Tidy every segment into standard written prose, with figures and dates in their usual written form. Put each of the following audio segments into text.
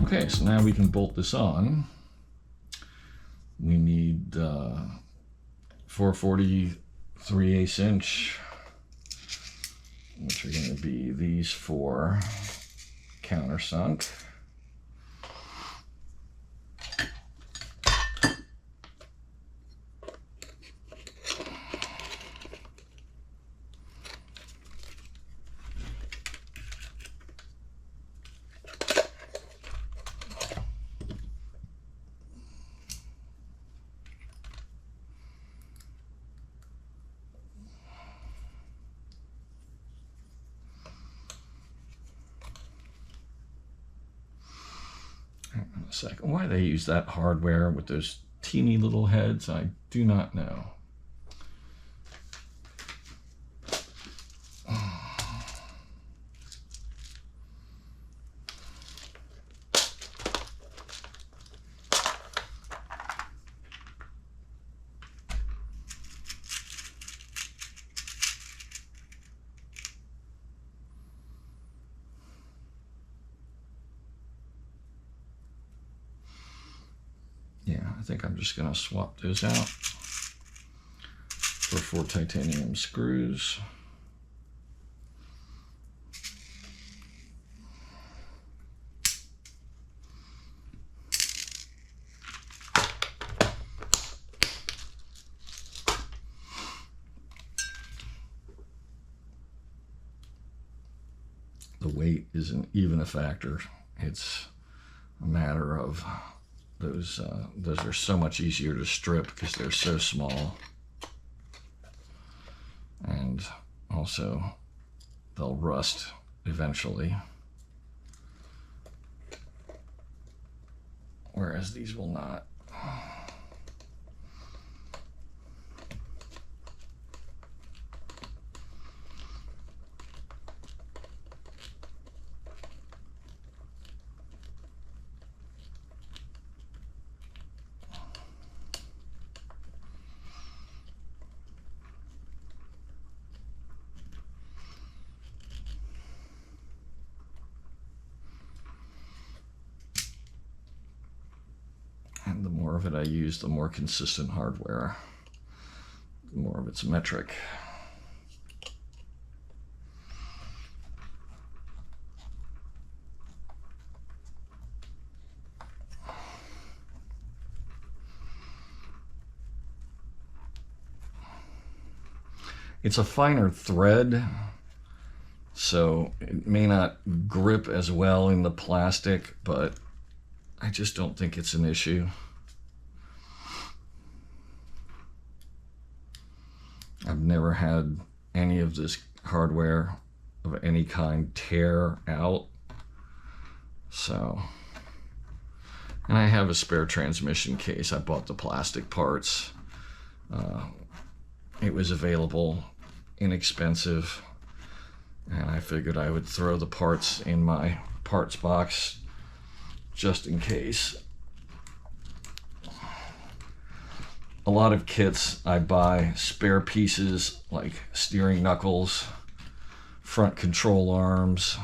Okay, so now we can bolt this on. We need 4/43 inch, which are going to be these four countersunk. Second, why they use that hardware with those teeny little heads, I do not know. Yeah, I think I'm just going to swap those out for 4 titanium screws. The weight isn't even a factor. It's a matter of those are so much easier to strip because they're so small, and also they'll rust eventually, whereas these will not. And the more of it I use, the more consistent hardware, the more of it's metric. It's a finer thread, so it may not grip as well in the plastic, but I just don't think it's an issue. I've never had any of this hardware of any kind tear out. So, and I have a spare transmission case. I bought the plastic parts. It was available, inexpensive, and I figured I would throw the parts in my parts box just in case. A lot of kits I buy spare pieces like steering knuckles, front control arms,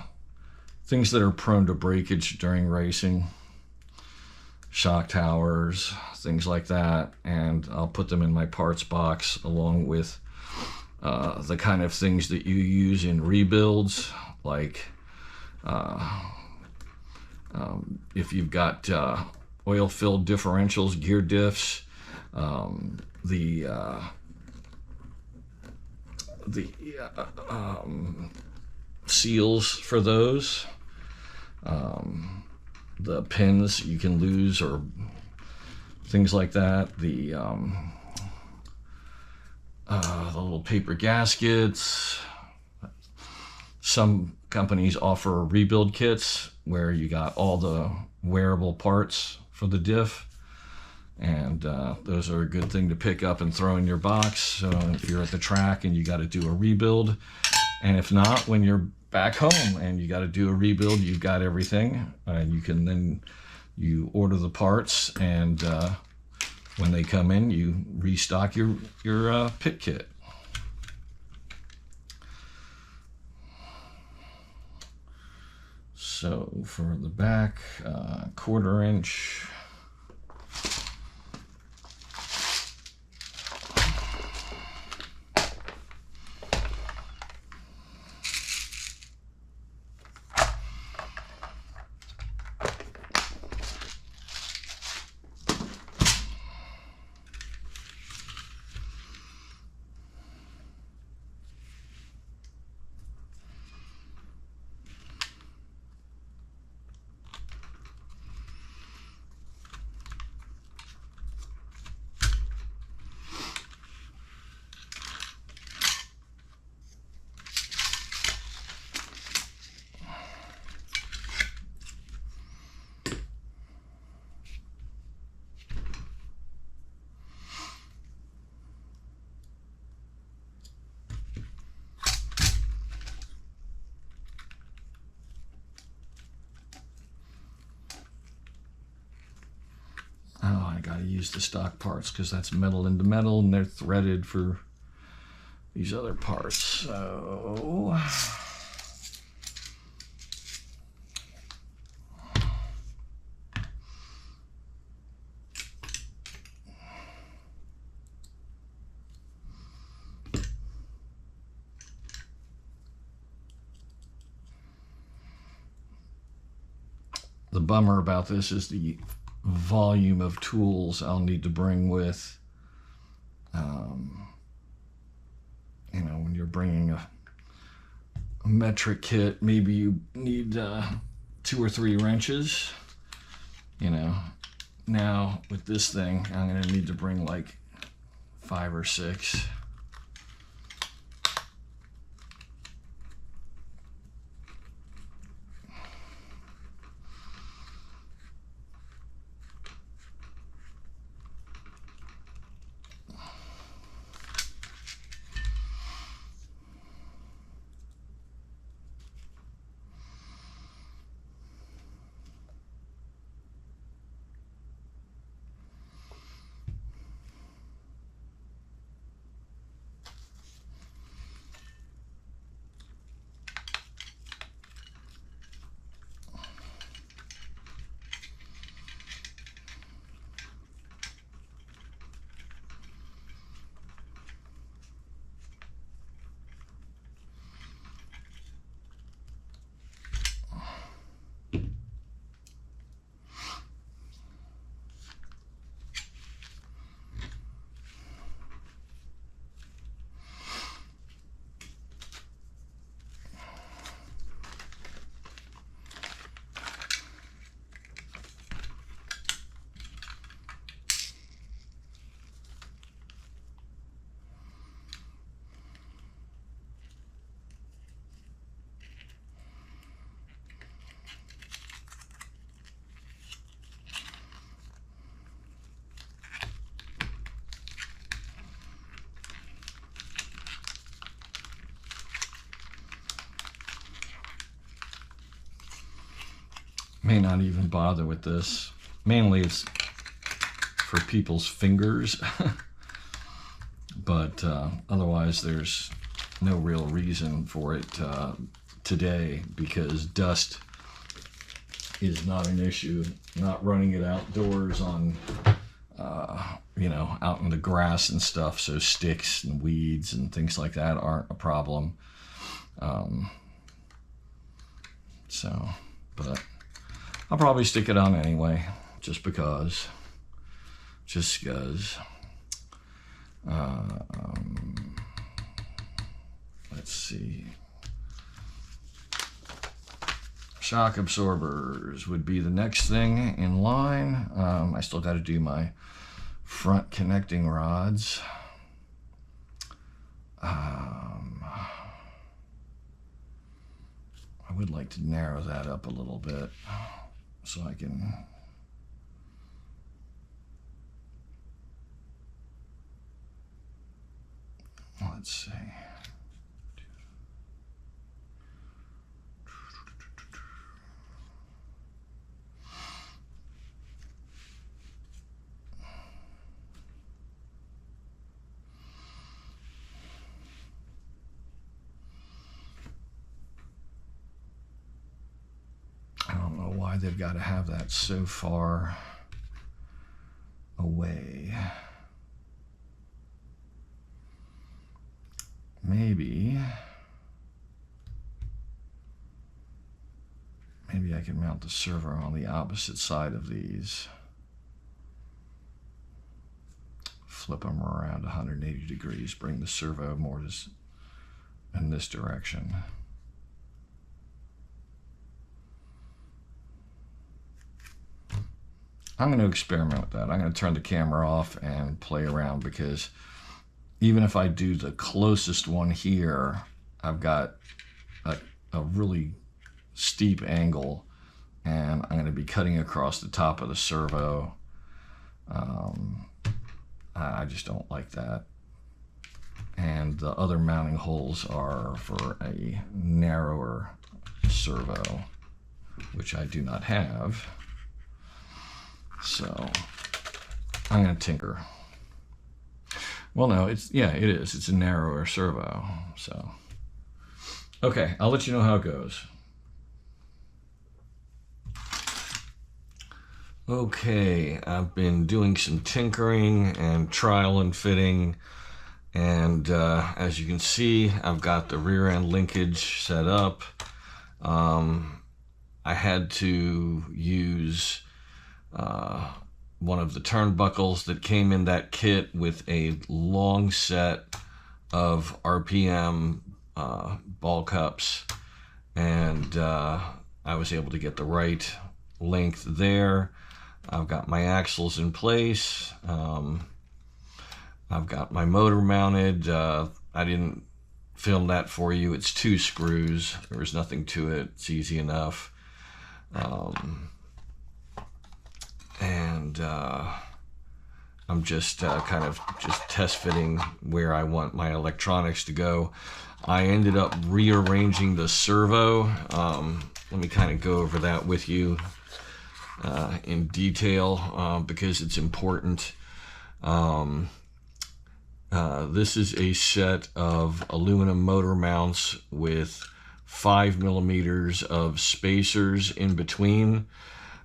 things that are prone to breakage during racing, shock towers, things like that, and I'll put them in my parts box along with the kind of things that you use in rebuilds, like if you've got oil-filled differentials, gear diffs, the seals for those, the pins you can lose or things like that, the little paper gaskets. Some companies offer rebuild kits where you got all the wearable parts for the diff, and those are a good thing to pick up and throw in your box. So if you're at the track and you got to do a rebuild, and if not, when you're back home and you got to do a rebuild, you've got everything, and you can then order the parts, and when they come in, you restock your pit kit. So for the back, 1/4 inch. Oh, I gotta use the stock parts because that's metal into metal and they're threaded for these other parts. So the bummer about this is the volume of tools I'll need to bring with. You know, when you're bringing a metric kit, maybe you need 2 or 3 wrenches. You know, now with this thing, I'm going to need to bring like 5 or 6. May not even bother with this. Mainly it's for people's fingers. But otherwise there's no real reason for it today, because dust is not an issue. Not running it outdoors on you know, out in the grass and stuff, so sticks and weeds and things like that aren't a problem. But I'll probably stick it on anyway, just because. Let's see. Shock absorbers would be the next thing in line. I still got to do my front connecting rods. I would like to narrow that up a little bit so I can let's see. they've got to have that so far away. Maybe I can mount the servo on the opposite side of these. Flip them around 180 degrees, bring the servo more in this direction. I'm going to experiment with that. I'm going to turn the camera off and play around, because even if I do the closest one here, I've got a really steep angle, and I'm going to be cutting across the top of the servo. I just don't like that. And the other mounting holes are for a narrower servo, which I do not have. So I'm going to tinker. Well, no, it is. It's a narrower servo. So, okay, I'll let you know how it goes. Okay, I've been doing some tinkering and trial and fitting, and as you can see, I've got the rear end linkage set up. I had to use one of the turnbuckles that came in that kit with a long set of RPM ball cups, and I was able to get the right length there. I've got my axles in place. I've got my motor mounted. I didn't film that for you. It's 2 screws. There was nothing to it. It's easy enough. I'm just kind of test fitting where I want my electronics to go. I ended up rearranging the servo. Let me kind of go over that with you in detail, because it's important. This is a set of aluminum motor mounts with 5 millimeters of spacers in between,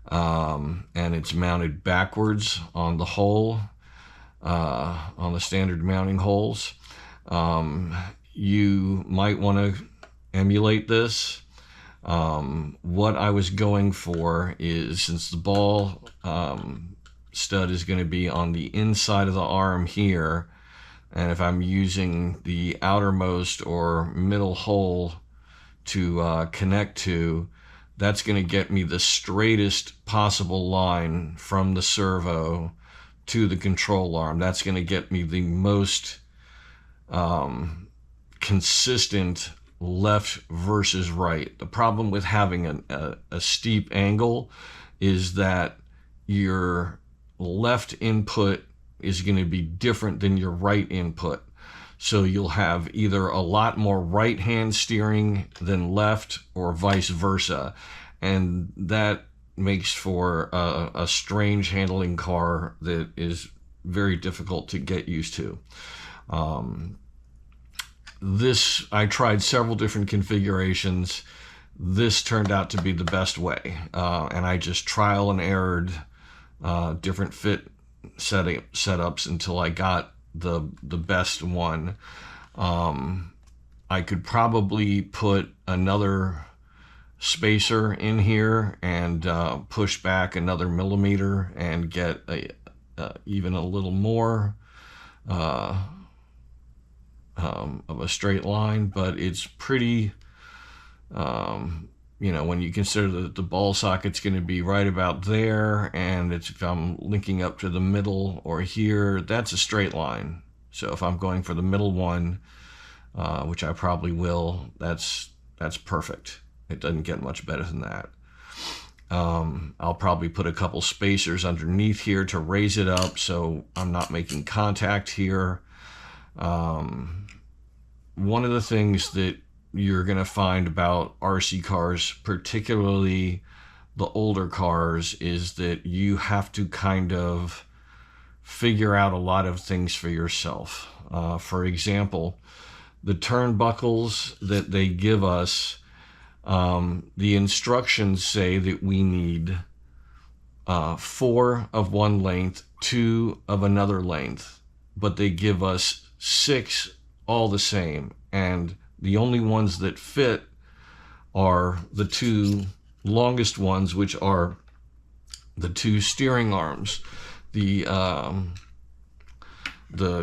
and it's mounted backwards on the hole, on the standard mounting holes. You might want to emulate this. What I was going for is, since the ball stud is going to be on the inside of the arm here, and if I'm using the outermost or middle hole to connect to, that's going to get me the straightest possible line from the servo to the control arm. That's going to get me the most consistent left versus right. The problem with having a steep angle is that your left input is going to be different than your right input. So you'll have either a lot more right hand steering than left, or vice versa. And that makes for a strange handling car that is very difficult to get used to. I tried several different configurations. This turned out to be the best way. And I just trial and errored different fit setups until I got the best one. I could probably put another spacer in here and push back another millimeter and get even a little more of a straight line, but it's pretty, when you consider that the ball socket's going to be right about there, and if I'm linking up to the middle or here, that's a straight line. So if I'm going for the middle one, which I probably will, that's perfect. It doesn't get much better than that. I'll probably put a couple spacers underneath here to raise it up so I'm not making contact here. One of the things that you're going to find about RC cars, particularly the older cars, is that you have to kind of figure out a lot of things for yourself. For example, the turnbuckles that they give us, The instructions say that we need 4 of one length, 2 of another length, but they give us 6 all the same, and the only ones that fit are the 2 longest ones, which are the 2 steering arms. The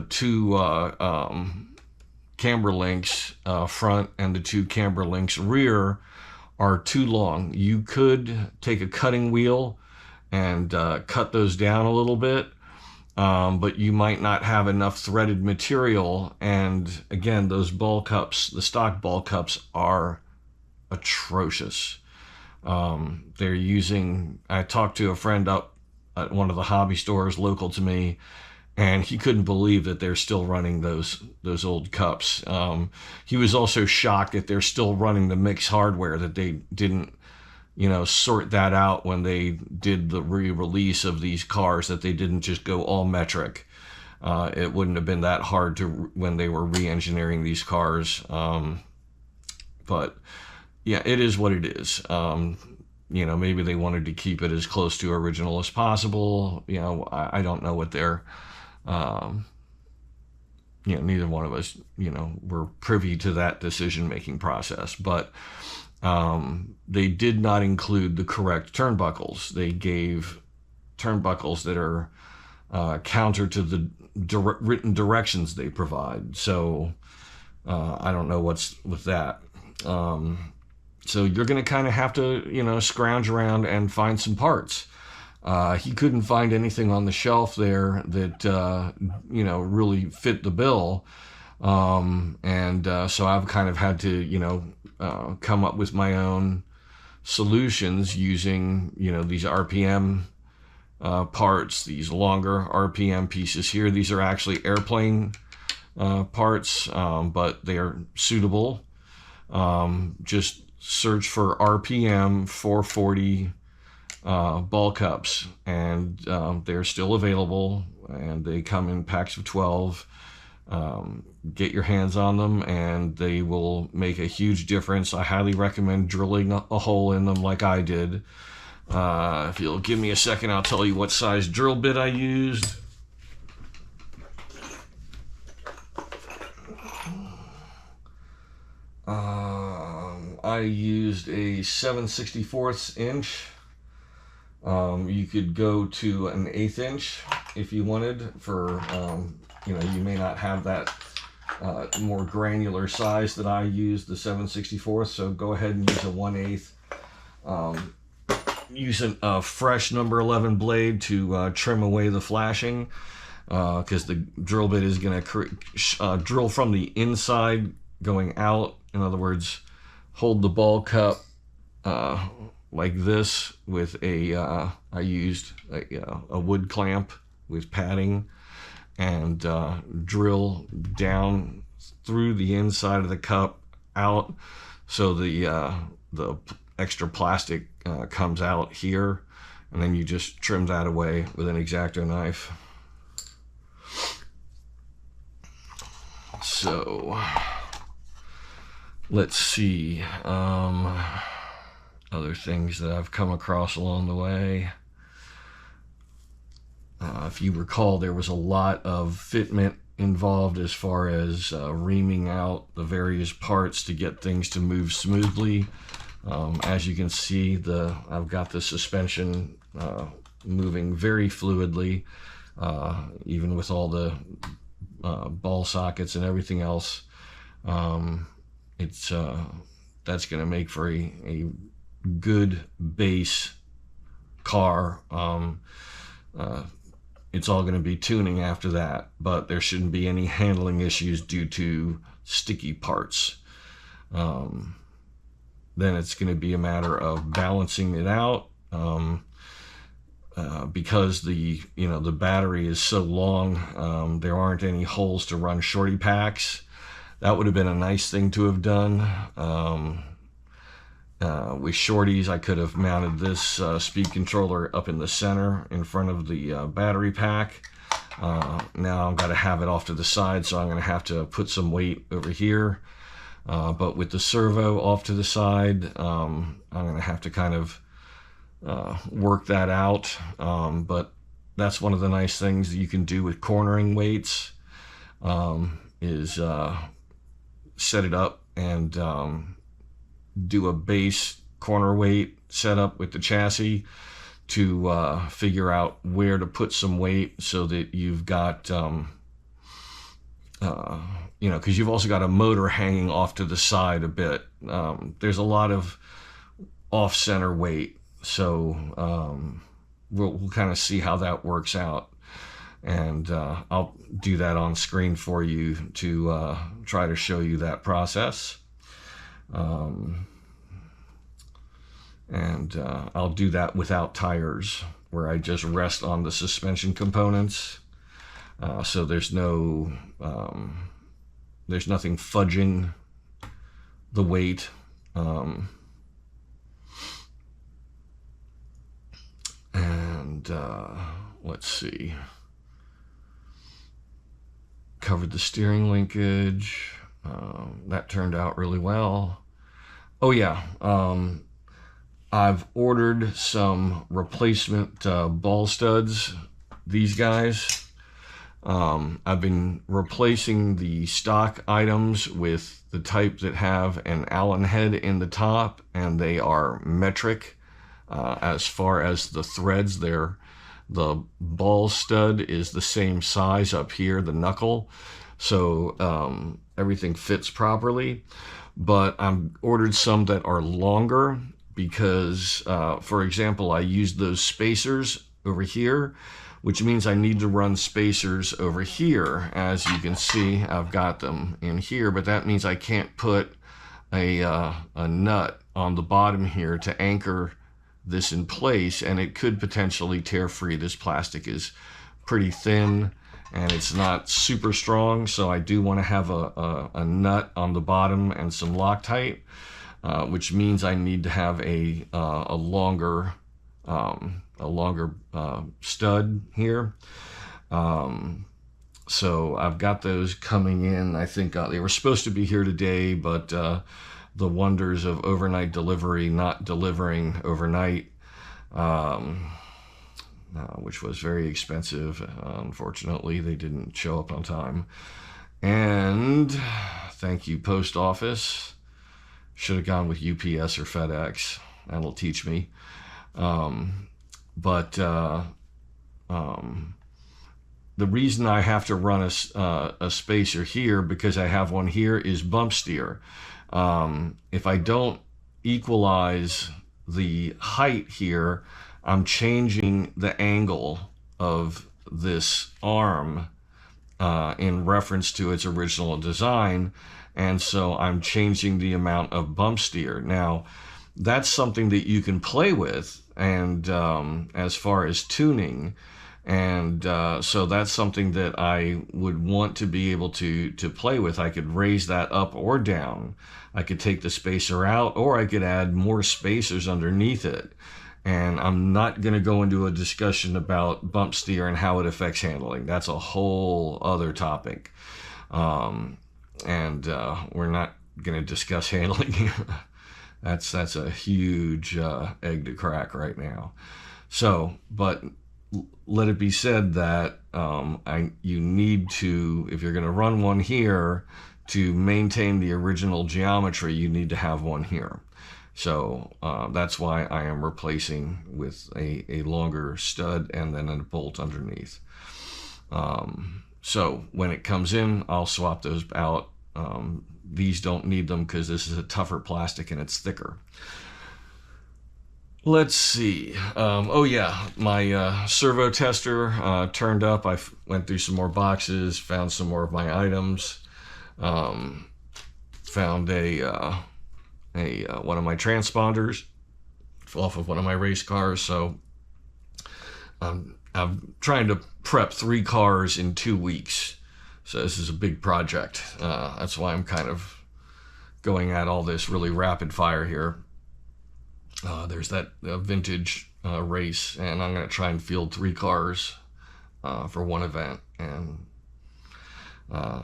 2 camber links front and the 2 camber links rear are too long. You could take a cutting wheel and cut those down a little bit, but you might not have enough threaded material. And again, those ball cups, the stock ball cups, are atrocious. They're using, I talked to a friend up at one of the hobby stores local to me, and he couldn't believe that they're still running those old cups. He was also shocked that they're still running the mixed hardware, that they didn't, sort that out when they did the re-release of these cars, that they didn't just go all metric. It wouldn't have been that hard when they were re-engineering these cars. But yeah, it is what it is. Maybe they wanted to keep it as close to original as possible. I don't know what they're, neither one of us, were privy to that decision-making process. But they did not include the correct turnbuckles. They gave turnbuckles that are counter to the written directions they provide. So I don't know what's with that. So you're going to kind of have to, scrounge around and find some parts. He couldn't find anything on the shelf there that, really fit the bill. So I've kind of had to, come up with my own solutions using, these RPM parts, these longer RPM pieces here. These are actually airplane parts, but they are suitable. Just search for RPM 440 ball cups, and they're still available, and they come in packs of 12. Get your hands on them, and they will make a huge difference. I highly recommend drilling a hole in them like I did. If you'll give me a second, I'll tell you what size drill bit I used. I used a 7/64 inch. You could go to an 1/8 inch if you wanted for, you may not have that more granular size that I used, the 7/64. So go ahead and use a 1/8. Use a fresh number 11 blade to trim away the flashing, because the drill bit is going to drill from the inside going out. In other words, hold the ball cup like this with I used a wood clamp with padding, and drill down through the inside of the cup out, so the extra plastic comes out here, and then you just trim that away with an X-Acto knife. So let's see, other things that I've come across along the way. If you recall, there was a lot of fitment involved as far as reaming out the various parts to get things to move smoothly. As you can see, I've got the suspension moving very fluidly, even with all the ball sockets and everything else. That's going to make for a good base car. It's all going to be tuning after that, but there shouldn't be any handling issues due to sticky parts. Then it's going to be a matter of balancing it out, because the battery is so long. There aren't any holes to run shorty packs. That would have been a nice thing to have done. With shorties, I could have mounted this speed controller up in the center in front of the battery pack. Now I've got to have it off to the side, so I'm going to have to put some weight over here. But with the servo off to the side, I'm going to have to kind of work that out. But that's one of the nice things that you can do with cornering weights, is set it up and do a base corner weight setup with the chassis to figure out where to put some weight so that you've got, because you've also got a motor hanging off to the side a bit. There's a lot of off-center weight, so we'll kind of see how that works out. And I'll do that on screen for you to try to show you that process. And I'll do that without tires, where I just rest on the suspension components. So there's nothing fudging the weight. Let's see. Covered the steering linkage. That turned out really well. Oh yeah. I've ordered some replacement ball studs. These guys. I've been replacing the stock items with the type that have an Allen head in the top, and they are metric as far as the threads. The ball stud is the same size up here, the knuckle, so everything fits properly. But I've ordered some that are longer because, for example, I used those spacers over here, which means I need to run spacers over here. As you can see, I've got them in here, but that means I can't put a nut on the bottom here to anchor this in place, and it could potentially tear free. This plastic is pretty thin and it's not super strong, so I do want to have a nut on the bottom and some Loctite, which means I need to have a longer stud here. So I've got those coming in. I think they were supposed to be here today, but the wonders of overnight delivery not delivering overnight, which was very expensive. Unfortunately, they didn't show up on time. And thank you, Post Office. Should have gone with UPS or FedEx. That'll teach me. But the reason I have to run a spacer here, because I have one here, is bump steer. If I don't equalize the height here, I'm changing the angle of this arm in reference to its original design, and so I'm changing the amount of bump steer. Now, that's something that you can play with, and as far as tuning, and so that's something that I would want to be able to play with. I could raise that up or down. I could take the spacer out, or I could add more spacers underneath it. And I'm not going to go into a discussion about bump steer and how it affects handling. That's a whole other topic. And we're not going to discuss handling here. That's a huge egg to crack right now. So, but let it be said that you need to, if you're going to run one here, to maintain the original geometry, you need to have one here. So that's why I am replacing with a longer stud and then a bolt underneath. So when it comes in, I'll swap those out. These don't need them because this is a tougher plastic and it's thicker. Let's see. Oh yeah, my servo tester turned up. I went through some more boxes, found some more of my items. Found one of my transponders off of one of my race cars. So I'm trying to prep 3 cars in 2 weeks. So this is a big project. That's why I'm kind of going at all this really rapid fire here. There's that vintage race, and I'm going to try and field 3 cars for one event. And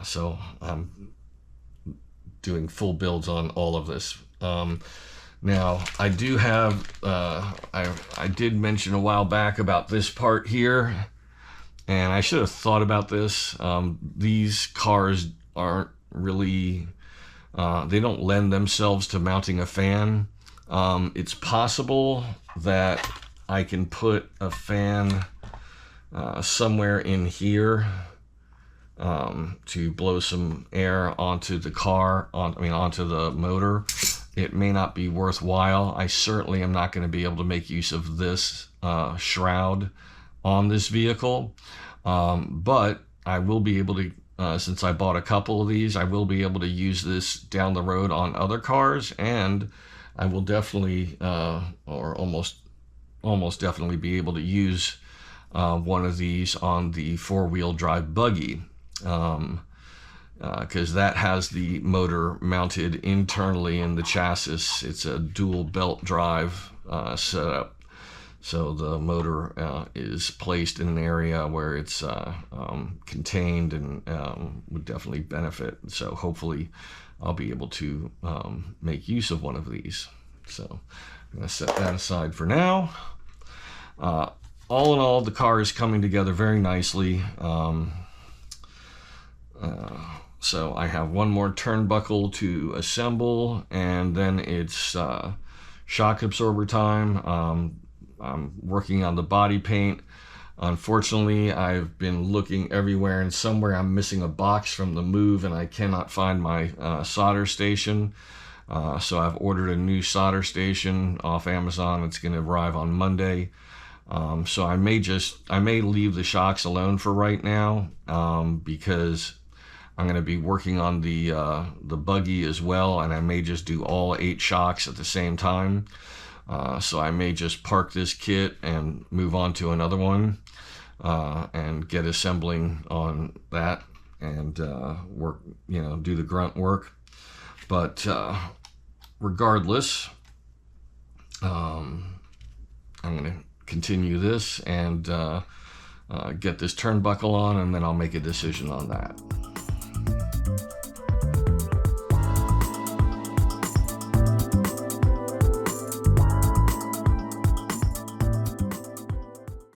so I'm doing full builds on all of this. Now, I do have, I did mention a while back about this part here, and I should have thought about this. These cars aren't really, they don't lend themselves to mounting a fan. It's possible that I can put a fan somewhere in here to blow some air onto the car, onto the motor. It may not be worthwhile. I certainly am not going to be able to make use of this shroud on this vehicle, but I will be able to, since I bought a couple of these, I will be able to use this down the road on other cars, and I will definitely, or almost definitely be able to use one of these on the four-wheel drive buggy, because that has the motor mounted internally in the chassis. It's a dual belt drive setup, so the motor is placed in an area where it's contained and would definitely benefit. So hopefully I'll be able to make use of one of these. So I'm going to set that aside for now. All in all, the car is coming together very nicely. So I have one more turnbuckle to assemble, and then it's shock absorber time. I'm working on the body paint. Unfortunately, I've been looking everywhere, and somewhere I'm missing a box from the move, and I cannot find my solder station. So I've ordered a new solder station off Amazon. It's going to arrive on Monday. So I may leave the shocks alone for right now, because I'm going to be working on the buggy as well, and I may just do all 8 shocks at the same time. So I may just park this kit and move on to another one, and get assembling on that, and work, do the grunt work. But regardless, I'm going to continue this and get this turnbuckle on, and then I'll make a decision on that.